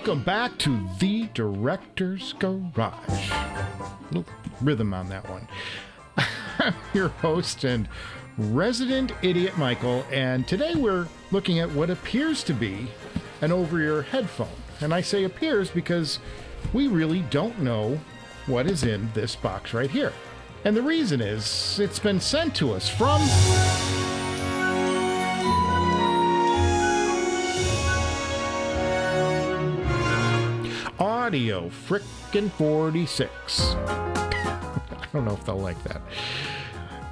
Welcome back to The Director's Garage. A little rhythm on that one. I'm your host and resident idiot, Michael, and today we're looking at what appears to be an over-ear headphone. And I say appears because we really don't know what is in this box right here. And the reason is it's been sent to us from Audio frickin' 46. I don't know if they'll like that.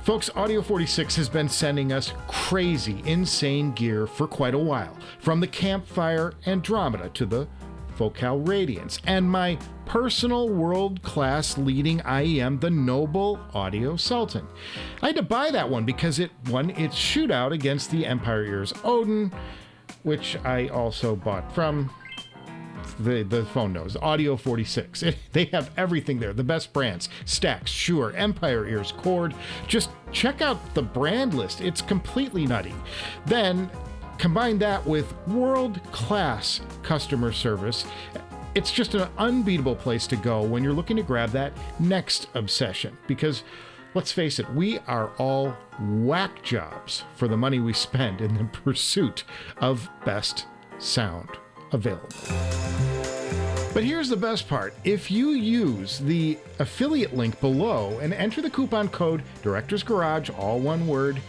Folks, Audio 46 has been sending us crazy, insane gear for quite a while. From the Campfire Andromeda to the Focal Radiance, and my personal world-class leading IEM, the Noble Audio Sultan. I had to buy that one because it won its shootout against the Empire Ears Odin, which I also bought from the phone knows, Audio 46. They have everything there, the best brands, Stax, Shure, Empire Ears, Chord. Just check out the brand list. It's completely nutty. Then combine that with world-class customer service. It's just an unbeatable place to go when you're looking to grab that next obsession. Because let's face it, we are all whack jobs for the money we spend in the pursuit of best sound available. But here's the best part. If you use the affiliate link below and enter the coupon code Director's Garage, all one word,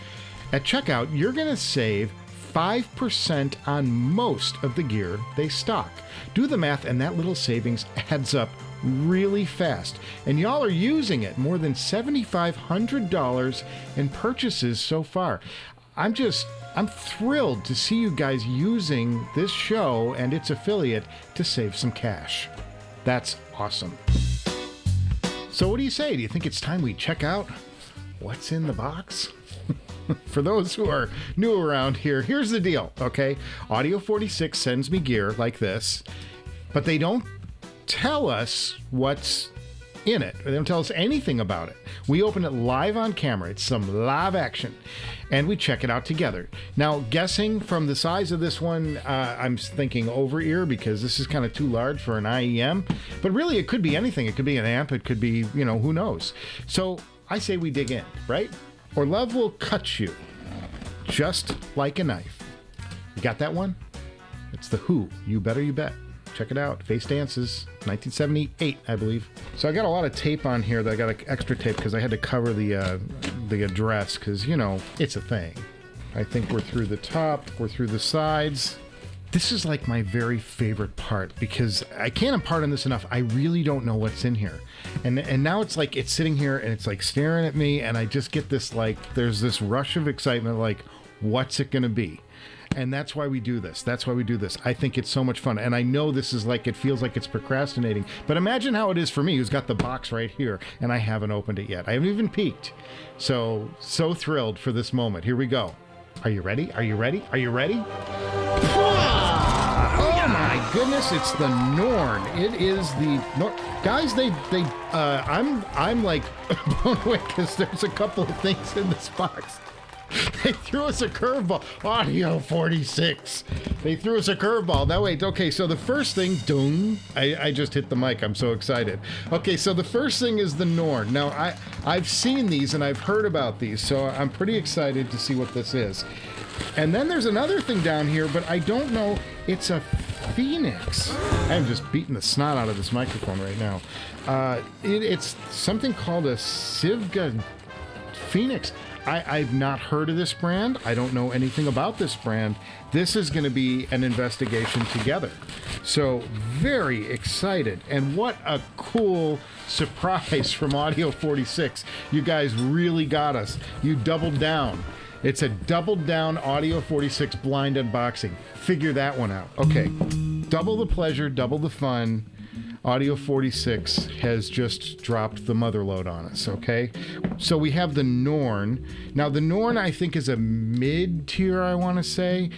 at checkout, you're going to save 5% on most of the gear they stock. Do the math, and that little savings adds up really fast. And y'all are using it, more than $7,500 in purchases so far. I'm thrilled to see you guys using this show and its affiliate to save some cash. That's awesome. So what do you say? Do you think it's time we check out what's in the box? For those who are new around here, here's the deal, okay? Audio 46 sends me gear like this, but they don't tell us what's in it. They don't tell us anything about it. We open it live on camera. It's some live action, and we check it out together. Now, guessing from the size of this one, I'm thinking over ear because this is kind of too large for an IEM, but really it could be anything. It could be an amp. It could be, who knows. So I say we dig in, right? Or love will cut you just like a knife. You got that one? It's the Who, You Better You Bet. Check it out. Face Dances, 1978, I believe. So I got a lot of tape on here that I got extra tape because I had to cover the address because, it's a thing. I think we're through the top. We're through the sides. This is like my very favorite part because I can't impart on this enough. I really don't know what's in here. And now it's like it's sitting here and it's like staring at me and I just get this there's this rush of excitement like, what's it going to be? And that's why we do this. I think it's so much fun. And I know this is it feels like it's procrastinating. But imagine how it is for me who's got the box right here and I haven't opened it yet. I haven't even peeked. So thrilled for this moment. Here we go. Are you ready? Are you ready? Oh my goodness, it's the Norn. It is the Norn. Guys, I'm like blown away because there's a couple of things in this box. They threw us a curveball. Audio 46. They threw us a curveball. Now wait, okay, so the first thing, doom. I just hit the mic. I'm so excited. Okay, so the first thing is the Norn. Now I've seen these and I've heard about these, so I'm pretty excited to see what this is. And then there's another thing down here, but I don't know. It's a Phoenix. I'm just beating the snot out of this microphone right now. It's something called a SIVGA Phoenix. I've not heard of this brand. I don't know anything about this brand. This is going to be an investigation together. So very excited. And what a cool surprise from Audio 46. You guys really got us. You doubled down. It's a doubled down Audio 46 blind unboxing. Figure that one out. Okay. Double the pleasure, double the fun. Audio 46 has just dropped the mother load on us, okay? So we have the Norn. Now, the Norn, I think, is a mid-tier, I want to say.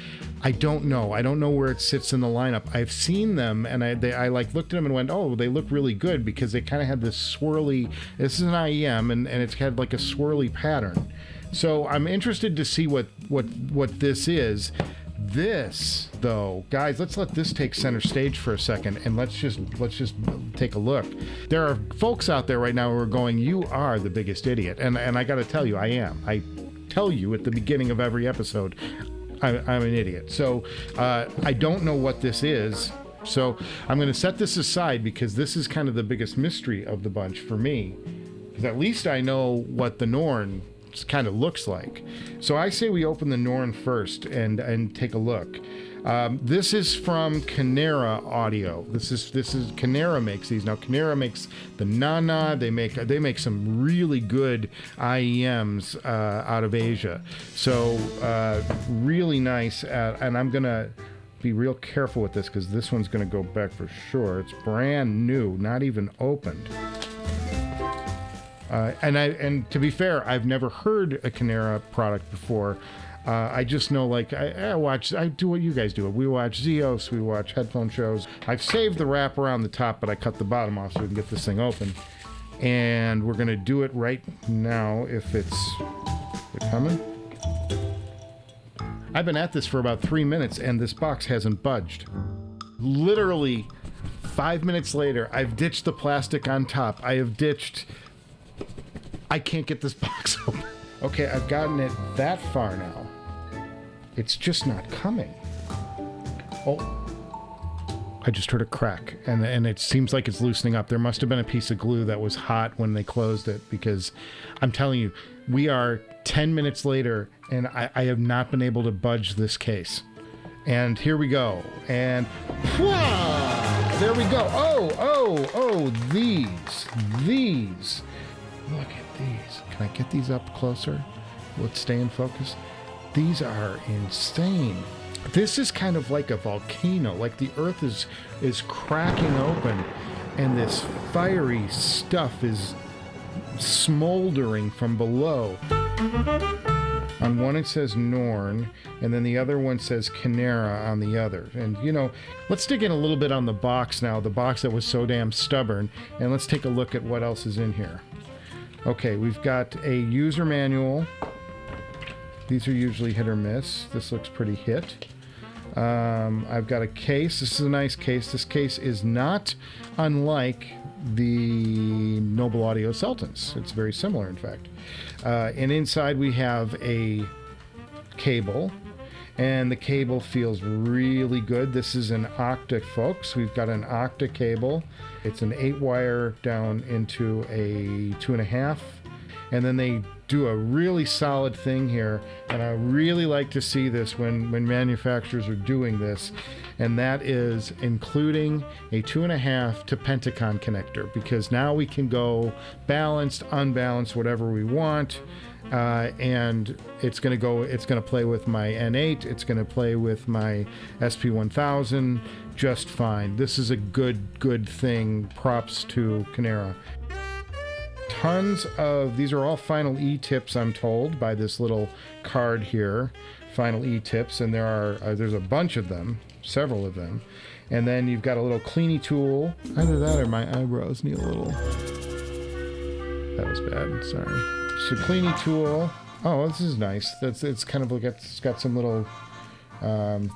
I don't know. I don't know where it sits in the lineup. I've seen them, and I looked at them and went, oh, they look really good because they kind of had this swirly... This is an IEM, and it's had like a swirly pattern. So I'm interested to see what this is. This, though, guys, let's let this take center stage for a second, and let's just take a look. There are folks out there right now who are going, "You are the biggest idiot," and I got to tell you, I am. I tell you at the beginning of every episode, I'm an idiot. So I don't know what this is. So I'm going to set this aside because this is kind of the biggest mystery of the bunch for me. Because at least I know what the Norn kind of looks like. So I say we open the Norn first and take a look. This is from Kinera Audio. This is Kinera makes these. Now Kinera makes the Nana. They make some really good IEMs out of Asia. So really nice. And I'm gonna be real careful with this because this one's gonna go back for sure. It's brand new, not even opened. And to be fair, I've never heard a Kinera product before. I just know, like, I do what you guys do. We watch Zeos, we watch headphone shows. I've saved the wrap around the top, but I cut the bottom off so we can get this thing open. And we're gonna do it right now if it's coming. I've been at this for about 3 minutes and this box hasn't budged. Literally 5 minutes later, I've ditched the plastic on top. I can't get this box open. Okay, I've gotten it that far now. It's just not coming. Oh, I just heard a crack, and it seems like it's loosening up. There must have been a piece of glue that was hot when they closed it, because I'm telling you, we are 10 minutes later, and I have not been able to budge this case. And here we go. And there we go. Oh, these. Look at these. Can I get these up closer? Will it stay in focus? These are insane. This is kind of like a volcano, like the earth is cracking open and this fiery stuff is smoldering from below. On one it says Norn, and then the other one says Kinera on the other. And, you know, let's dig in a little bit on the box now, the box that was so damn stubborn, and let's take a look at what else is in here. Okay, we've got a user manual. These are usually hit or miss. This looks pretty hit. I've got a case. This is a nice case. This case is not unlike the Noble Audio Sultans. It's very similar, in fact. And inside we have a cable, and the cable feels really good. This is an octa, folks. We've got an octa cable. It's an 8-wire down into a 2.5, and then they do a really solid thing here, and I really like to see this when manufacturers are doing this, and that is including a 2.5 to Pentacon connector, because now we can go balanced, unbalanced, whatever we want. And it's going to play with my N8, it's going to play with my SP1000 just fine. This is a good thing. Props to Kinera. Tons of these are all Final E tips, I'm told, by this little card here. Final E tips, and there's a bunch of them, several of them. And then you've got a little cleanie tool. Either that or my eyebrows need a little. That was bad. Sorry. So cleanie tool. Oh, this is nice. It's kind of like it's got some little.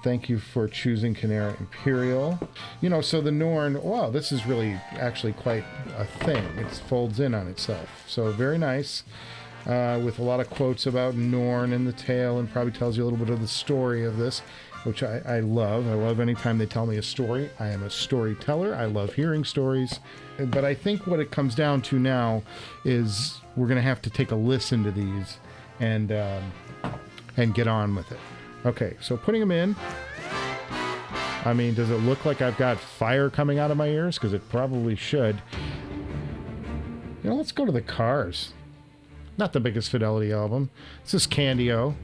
Thank you for choosing Kinera Imperial. You know, so the Norn. Wow, this is really actually quite a thing. It folds in on itself. So very nice. With a lot of quotes about Norn in the tail, and probably tells you a little bit of the story of this, which I love. I love anytime they tell me a story. I am a storyteller. I love hearing stories. But I think what it comes down to now is we're going to have to take a listen to these and get on with it. Okay, so putting them in. I mean, does it look like I've got fire coming out of my ears? Because it probably should. You know, let's go to the Cars. Not the biggest Fidelity album. This is Candy-O.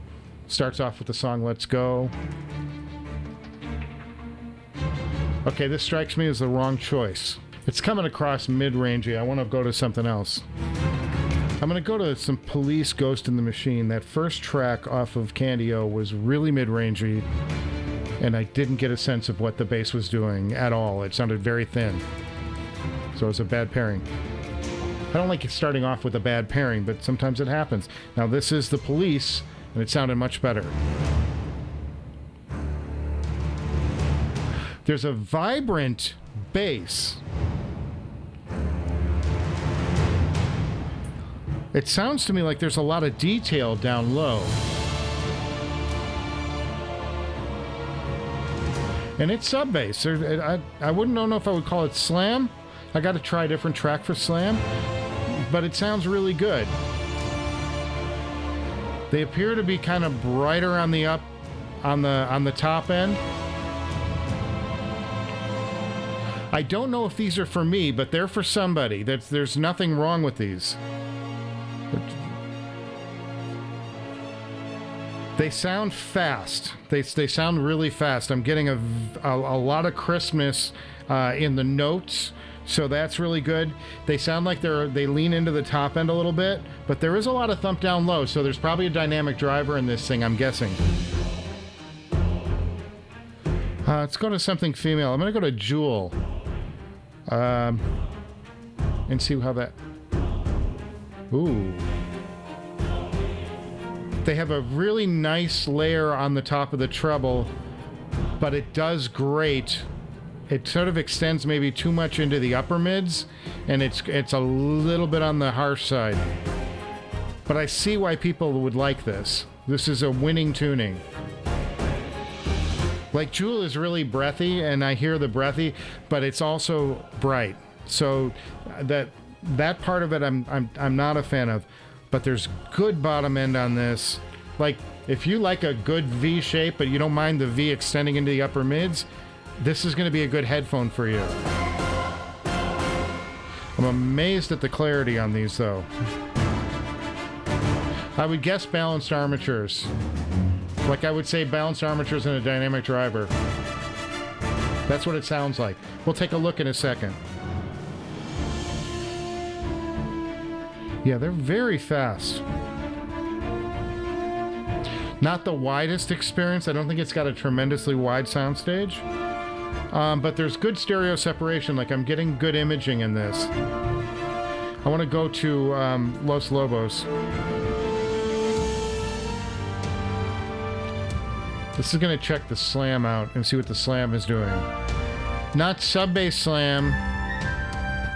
Starts off with the song Let's Go. Okay, this strikes me as the wrong choice. It's coming across mid-rangey. I want to go to something else. I'm going to go to some Police Ghost in the Machine. That first track off of Candy-O was really mid-rangey, and I didn't get a sense of what the bass was doing at all. It sounded very thin. So it was a bad pairing. I don't like it starting off with a bad pairing, but sometimes it happens. Now this is the Police, and it sounded much better. There's a vibrant bass. It sounds to me like there's a lot of detail down low. And it's sub bass. I wouldn't know if I would call it slam. I got to try a different track for slam, but it sounds really good. They appear to be kind of brighter on the top end. I don't know if these are for me, but they're for somebody. There's nothing wrong with these. They sound fast. They sound really fast. I'm getting a lot of crispness in the notes, so that's really good. They sound like they lean into the top end a little bit, but there is a lot of thump down low, so there's probably a dynamic driver in this thing, I'm guessing. Let's go to something female. I'm going to go to Jewel and see how that... Ooh. They have a really nice layer on the top of the treble, but it does great. It sort of extends maybe too much into the upper mids, and it's a little bit on the harsh side. But I see why people would like this. This is a winning tuning. Like, Jewel is really breathy, and I hear the breathy, but it's also bright. So that part of it I'm not a fan of. But there's good bottom end on this. Like, if you like a good V shape, but you don't mind the V extending into the upper mids, this is going to be a good headphone for you. I'm amazed at the clarity on these, though. I would guess balanced armatures. Like, I would say balanced armatures and a dynamic driver. That's what it sounds like. We'll take a look in a second. Yeah, they're very fast. Not the widest experience. I don't think it's got a tremendously wide soundstage. But there's good stereo separation. Like, I'm getting good imaging in this. I want to go to Los Lobos. This is going to check the slam out and see what the slam is doing. Not sub-bass slam,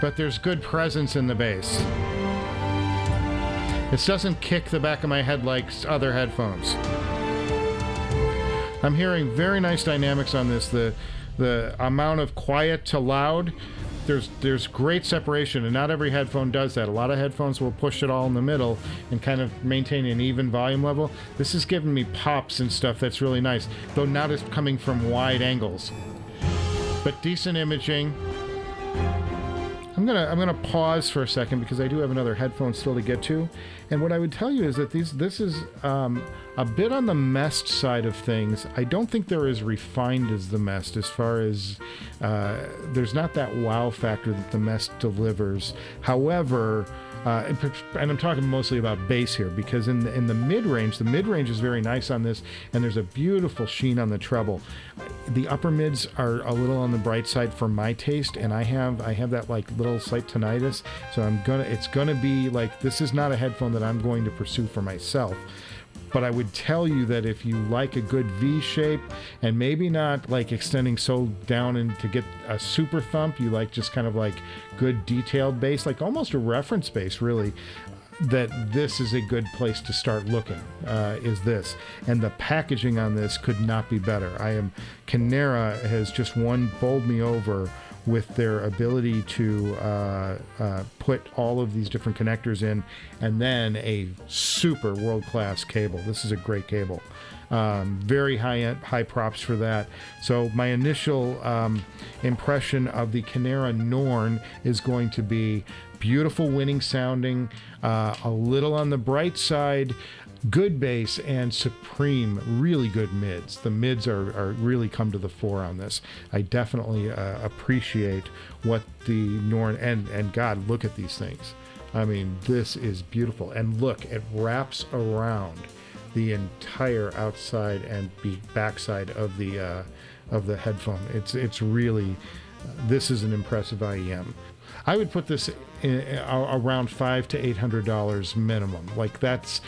but there's good presence in the bass. This doesn't kick the back of my head like other headphones. I'm hearing very nice dynamics on this. The amount of quiet to loud, there's great separation, and not every headphone does that. A lot of headphones will push it all in the middle and kind of maintain an even volume level. This is giving me pops and stuff that's really nice, though not as coming from wide angles. But decent imaging. I'm gonna pause for a second because I do have another headphone still to get to, and what I would tell you is that this is a bit on the Mest side of things. I don't think they're as refined as the Mest as far as there's not that wow factor that the Mest delivers. However, and I'm talking mostly about bass here, because in the mid-range is very nice on this, and there's a beautiful sheen on the treble. The upper mids are a little on the bright side for my taste, and I have that like little slight tinnitus, so it's gonna be like, this is not a headphone that I'm going to pursue for myself. But I would tell you that if you like a good V shape, and maybe not like extending so down and to get a super thump, you like just kind of like good detailed bass, like almost a reference bass really, that this is a good place to start looking, is this. And the packaging on this could not be better. Kinera has just bowled me over with their ability to put all of these different connectors in, and then a super world-class cable. This is a great cable. Very high props for that. So my initial impression of the Kinera Norn is going to be beautiful, winning sounding, a little on the bright side, good bass, and supreme, really good mids. The mids are really come to the fore on this. I definitely appreciate what the Norn, and God, look at these things. I mean, this is beautiful. And look, it wraps around the entire outside and backside of the headphone. It's really, this is an impressive IEM. I would put this around $500 to $800 minimum. Like that's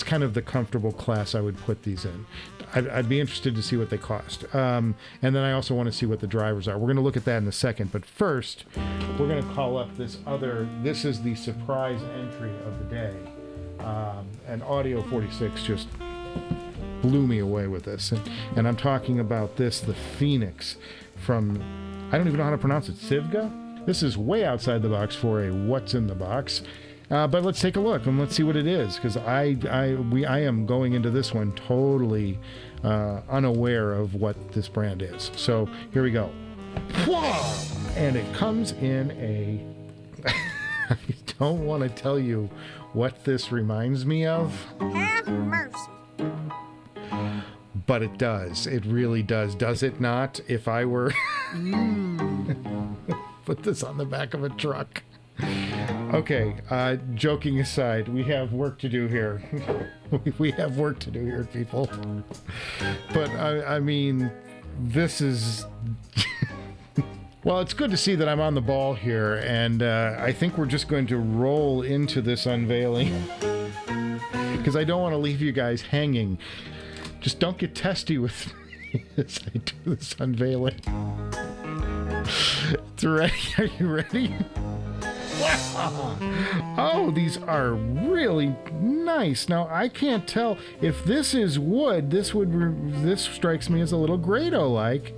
kind of the comfortable class I would put these in. I'd be interested to see what they cost. And then I also want to see what the drivers are. We're going to look at that in a second. But first, we're going to call up this is the surprise entry of the day. And Audio 46 just blew me away with this. And I'm talking about the Phoenix from, I don't even know how to pronounce it, SIVGA? This is way outside the box for a what's in the box. But let's take a look and let's see what it is, because I am going into this one totally unaware of what this brand is. So here we go. And it comes in a... I don't want to tell you what this reminds me of. Have mercy. But it does. It really does. Does it not? If I were... Put this on the back of a truck. Okay, joking aside, we have work to do here. We have work to do here, people. But, I mean, this is... Well, it's good to see that I'm on the ball here, and I think we're just going to roll into this unveiling. Because I don't want to leave you guys hanging. Just don't get testy with me as I do this unveiling. It's ready. Are you ready? Wow. Oh, these are really nice. Now, I can't tell if this is wood. This strikes me as a little Grado-like.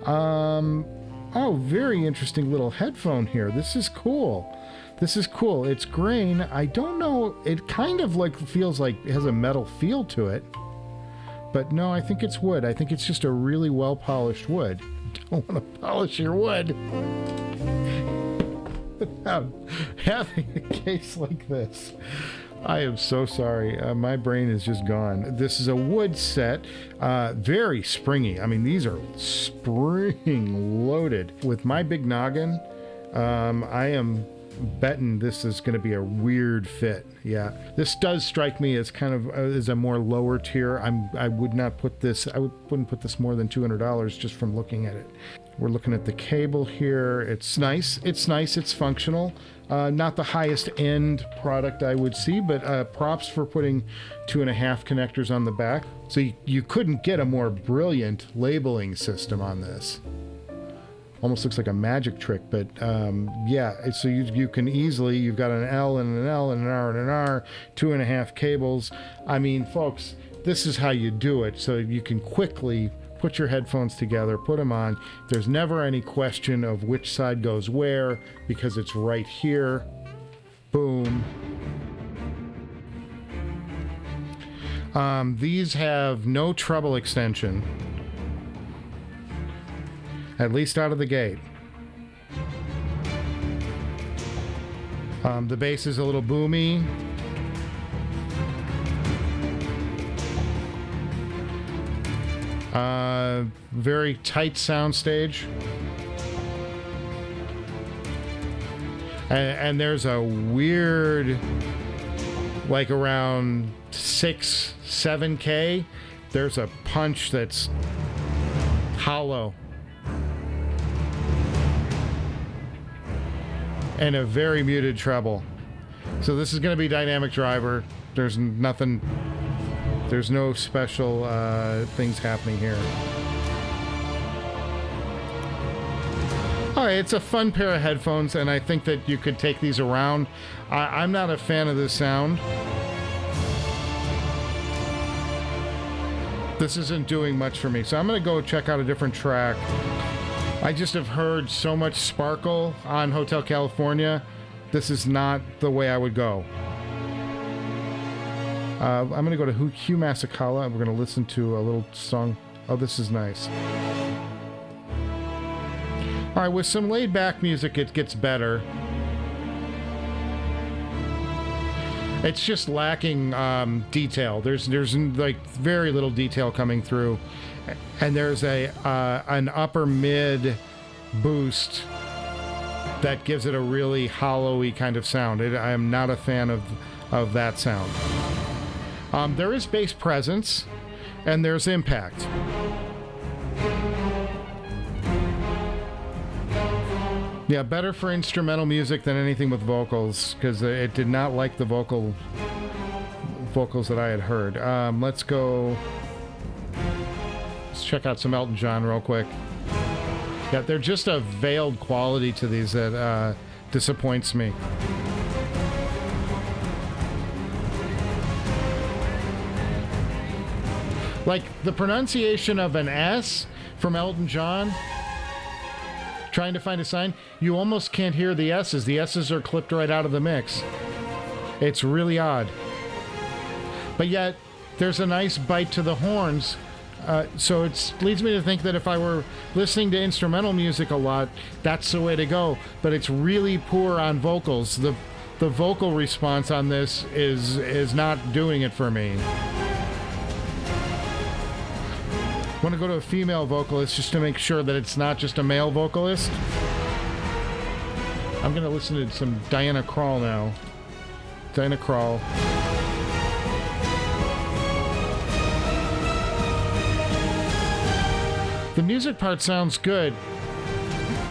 Oh, very interesting little headphone here. This is cool. This is cool. It's grain. I don't know. It kind of like feels like it has a metal feel to it. But no, I think it's wood. I think it's just a really well-polished wood. Don't want to polish your wood without having a case like this. I am so sorry. My brain is just gone. This is a wood set. Very springy. I mean, these are spring-loaded. With my big noggin, I am betting this is going to be a weird fit. Yeah, this does strike me as kind of as a more lower tier. I wouldn't put this more than $200 just from looking at it. We're looking at the cable here. It's nice. It's functional. Not the highest end product I would see, but props for putting 2.5 connectors on the back. So you couldn't get a more brilliant labeling system on this. Almost looks like a magic trick, but yeah, so you can easily, you've got an L and an L and an R and an R, 2.5 cables. I mean, folks, this is how you do it, so you can quickly put your headphones together, put them on. There's never any question of which side goes where, because it's right here. Boom. These have no treble extension. At least out of the gate. The bass is a little boomy. Very tight soundstage. And there's a weird, like around 7K, there's a punch that's hollow. And a very muted treble. So this is going to be dynamic driver. There's no special things happening here. All right, it's a fun pair of headphones, and I think that you could take these around. I'm not a fan of this sound. This isn't doing much for me, so I'm going to go check out a different track. I just have heard so much sparkle on Hotel California. This is not the way I would go. I'm going to go to Hugh Masekela, and we're going to listen to a little song. Oh, this is nice. All right, with some laid-back music, it gets better. It's just lacking detail. There's like very little detail coming through. And there's an upper mid boost that gives it a really hollowy kind of sound. I am not a fan of that sound. There is bass presence, and there's impact. Yeah, better for instrumental music than anything with vocals, because it did not like the vocals that I had heard. Let's check out some Elton John real quick. Yeah, they're just a veiled quality to these that disappoints me. Like the pronunciation of an S from Elton John, trying to find a sign, you almost can't hear the S's. The S's are clipped right out of the mix. It's really odd. But yet, there's a nice bite to the horns. So it leads me to think that if I were listening to instrumental music a lot, that's the way to go. But it's really poor on vocals. The vocal response on this is not doing it for me. I want to go to a female vocalist just to make sure that it's not just a male vocalist. I'm going to listen to some Diana Krall now. Diana Krall. The music part sounds good,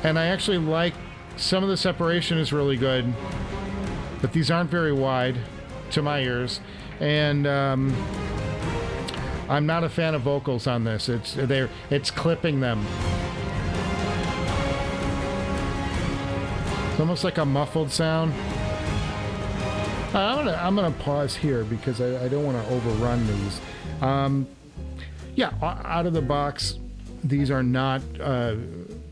and I actually like some of the separation is really good, but these aren't very wide to my ears, and I'm not a fan of vocals on this. It's clipping them. It's almost like a muffled sound. I'm gonna pause here because I don't want to overrun these. Yeah, out of the box, these are not.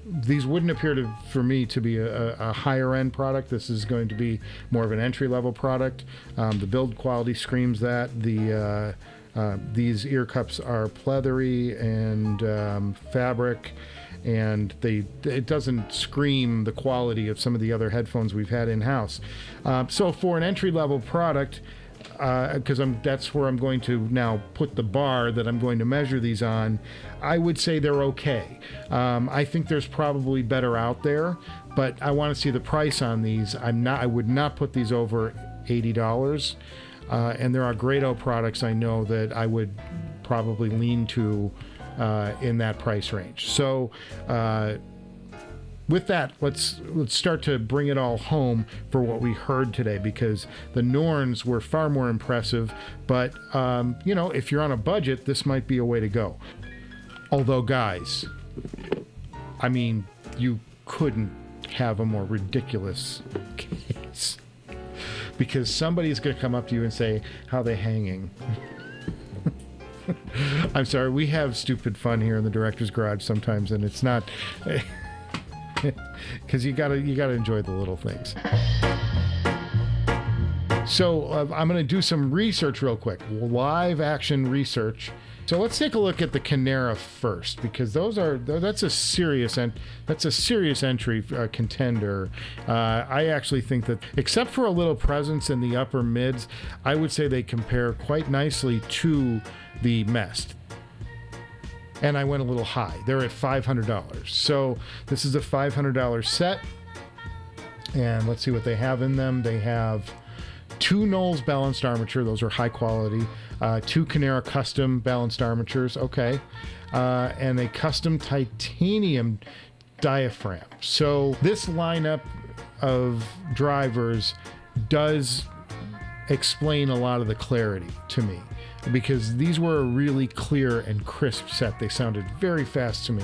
These wouldn't appear for me to be a higher end product. This is going to be more of an entry level product. The build quality screams that. These ear cups are pleathery and fabric, and it doesn't scream the quality of some of the other headphones we've had in house. So for an entry level product, because that's where I'm going to now put the bar that I'm going to measure these on, I would say they're okay. I think there's probably better out there, but I want to see the price on these. I would not put these over $80. And there are Grado products I know that I would probably lean to in that price range. So with that, let's start to bring it all home for what we heard today, because the Norns were far more impressive. But if you're on a budget, this might be a way to go. Although, guys, I mean, you couldn't have a more ridiculous case. Because somebody's going to come up to you and say, how they hanging? I'm sorry, we have stupid fun here in the director's garage sometimes, and it's not... Because you gotta enjoy the little things. So I'm going to do some research real quick. Live action research. So let's take a look at the Kinera first, because that's a serious entry contender. I actually think that, except for a little presence in the upper mids, I would say they compare quite nicely to the Mest. And I went a little high. They're at $500. So this is a $500 set. And let's see what they have in them. They have 2 Knowles balanced armature. Those are high quality. 2 Kinera custom balanced armatures. Okay. And a custom titanium diaphragm. So this lineup of drivers does explain a lot of the clarity to me, because these were a really clear and crisp set. They sounded very fast to me,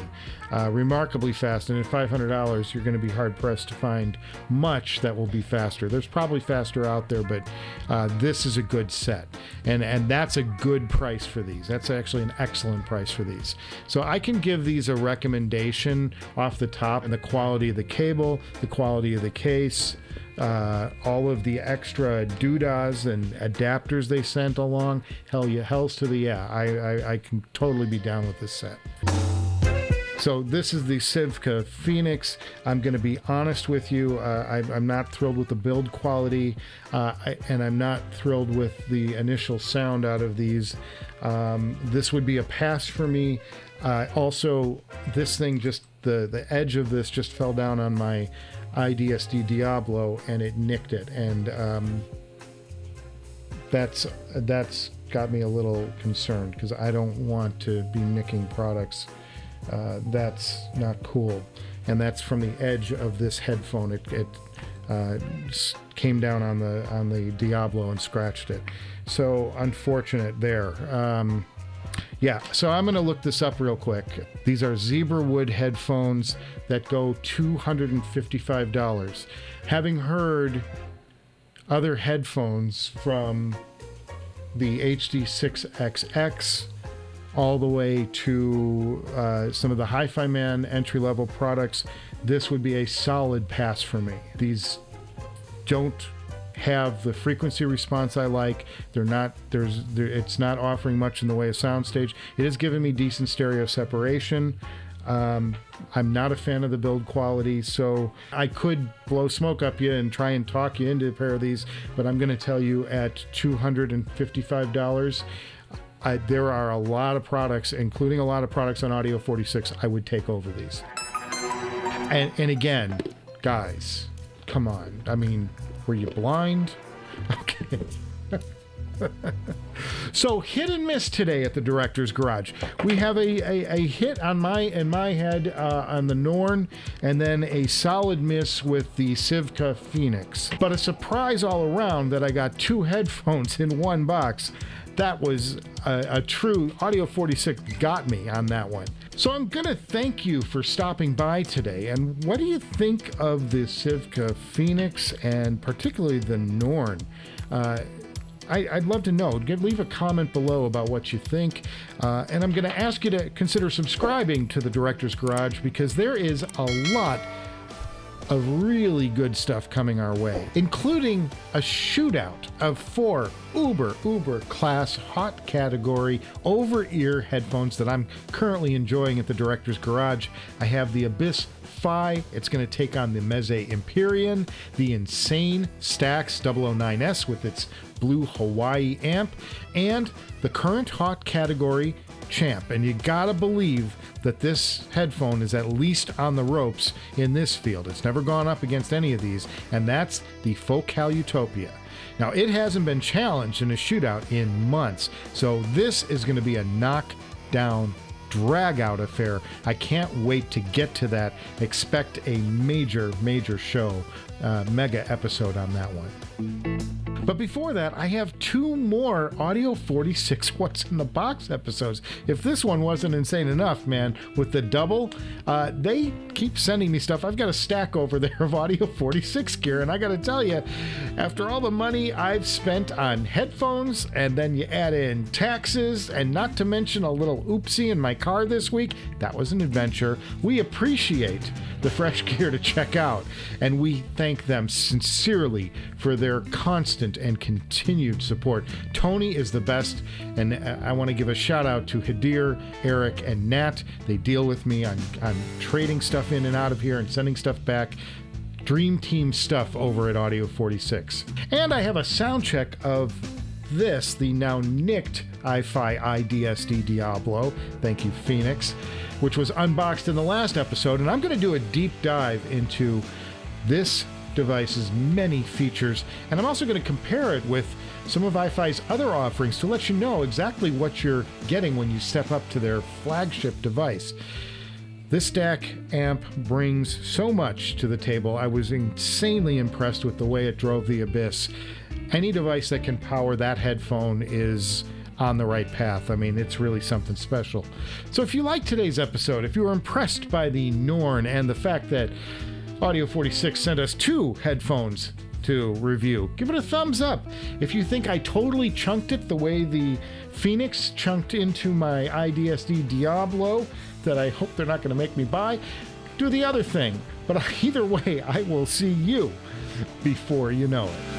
remarkably fast. And at $500, you're going to be hard pressed to find much that will be faster. There's probably faster out there, but this is a good set, and that's a good price for these. That's actually an excellent price for these. So I can give these a recommendation off the top, and the quality of the cable, the quality of the case, all of the extra doodahs and adapters they sent along. Hells to the yeah. I can totally be down with this set. So this is the SIVGA Phoenix. I'm going to be honest with you. I'm not thrilled with the build quality, and I'm not thrilled with the initial sound out of these. This would be a pass for me. Also, this thing the edge of this just fell down on my IDSD Diablo, and it nicked it, and that's got me a little concerned, because I don't want to be nicking products That's not cool. And that's from the edge of this headphone. It came down on the Diablo and scratched it. So unfortunate there. Yeah, so I'm going to look this up real quick. These are zebra wood headphones that go $255. Having heard other headphones from the HD6XX all the way to some of the Hi-Fi Man entry-level products, this would be a solid pass for me. These don't have the frequency response I like. It's not offering much in the way of soundstage. It is giving me decent stereo separation. I'm not a fan of the build quality, so I could blow smoke up you and try and talk you into a pair of these, but I'm going to tell you at $255, there are a lot of products, including a lot of products on Audio 46, I would take over these. And again, guys, come on. I mean, were you blind? Okay. So hit and miss today at the Director's Garage. We have a hit in my head on the Norn, and then a solid miss with the SIVGA Phoenix. But a surprise all around that I got 2 headphones in one box. That was a true Audio 46 got me on that one. So I'm going to thank you for stopping by today. And what do you think of the SIVGA Phoenix and particularly the Norn? I'd love to know. Leave a comment below about what you think. And I'm going to ask you to consider subscribing to the Director's Garage, because there is a lot of really good stuff coming our way, including a shootout of 4 uber class hot category over-ear headphones that I'm currently enjoying at the Director's Garage. I have the Abyss Phi. It's going to take on the Meze Empyrean, the Insane Stax 009S with its blue Hawaii amp, and the current hot category Champ. And you gotta believe that this headphone is at least on the ropes in this field. It's never gone up against any of these, and that's the Focal Utopia. Now, it hasn't been challenged in a shootout in months, so this is going to be a knockdown, drag-out affair. I can't wait to get to that. Expect a major show, mega episode on that one. But before that, I have 2 more Audio 46 What's in the Box episodes. If this one wasn't insane enough, man, with the double, they keep sending me stuff. I've got a stack over there of Audio 46 gear, and I got to tell you, after all the money I've spent on headphones, and then you add in taxes, and not to mention a little oopsie in my car this week, that was an adventure. We appreciate the fresh gear to check out, and we thank them sincerely for their constant and continued support. Tony is the best, and I want to give a shout out to Hadir, Eric, and Nat. They deal with me on trading stuff in and out of here and sending stuff back. Dream team stuff over at Audio 46. And I have a sound check of this, the now nicked iFi IDSD Diablo. Thank you, Phoenix, which was unboxed in the last episode. And I'm going to do a deep dive into this device's many features, and I'm also going to compare it with some of iFi's other offerings to let you know exactly what you're getting when you step up to their flagship device. This DAC amp brings so much to the table. I was insanely impressed with the way it drove the Abyss. Any device that can power that headphone is on the right path. I mean, it's really something special. So if you like today's episode, if you were impressed by the Norn and the fact that Audio 46 sent us 2 headphones to review, give it a thumbs up. If you think I totally chunked it the way the Phoenix chunked into my IDSD Diablo that I hope they're not going to make me buy, do the other thing. But either way, I will see you before you know it.